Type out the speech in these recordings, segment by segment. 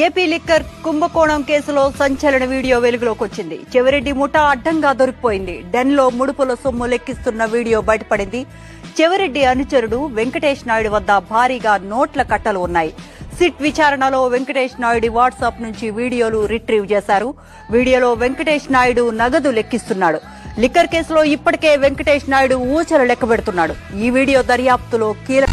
AP liquor కుంభకోణం కేసులో సంచలన వీడియో వెలుగులోకి వచ్చింది. చెవిరెడ్డి ముఠా అడ్డంగా దొరికిపోయింది. డెన్ లో ముడుపుల సొమ్ము లెక్కిస్తున్న వీడియో బయటపడింది. చెవిరెడ్డి అనుచరుడు వెంకటేష్ నాయుడు వద్ద భారీగా నోట్ల కట్టలు ఉన్నాయి. సిట్ విచారణలో వెంకటేష్ నాయుడు వాట్సాప్ నుంచి వీడియోలు రిట్రీవ్ చేశారు. వీడియోలో వెంకటేష్ నాయుడు నగదు లెక్కిస్తున్నాడు. లిక్కర్ కేసులో ఇప్పటికే వెంకటేష్ నాయుడు ఊచలు లెక్కబెడుతున్నాడు. ఈ వీడియో దర్యాప్తులో కీలక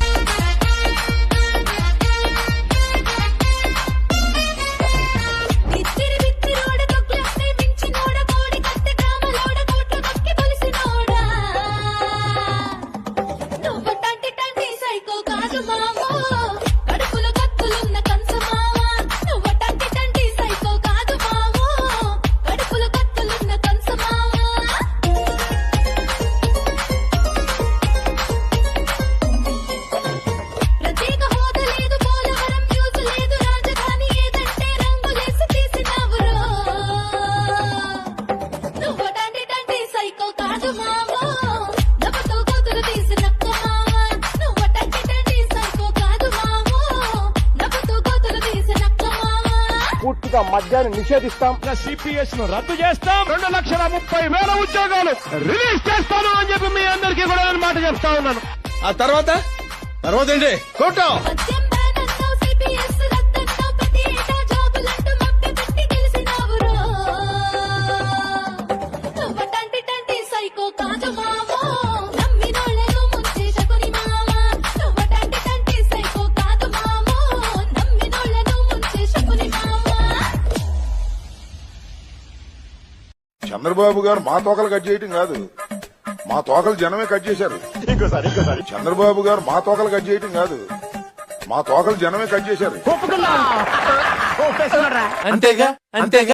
పూర్తిగా మద్యాన్ని నిషేధిస్తాం. సిపిఎస్ ను రద్దు చేస్తాం. 2,30,000 ఉద్యోగాలు రిలీజ్ చేస్తాను అని చెప్పి మీ అందరికీ కూడా నేను మాట చెప్తా ఉన్నాను. ఆ తర్వాత ఏంటి? కోటో చంద్రబాబు గారు మా తోకలు కట్ చేయటం కాదు, మా తోకలు జనమే కట్ చేశారు. ఇంకోసారి చంద్రబాబు గారు మా తోకలు కట్ చేయటం కాదు, మా తోకలు జనమే కట్ చేశారు. ఒప్పుకున్నా. అంతేగా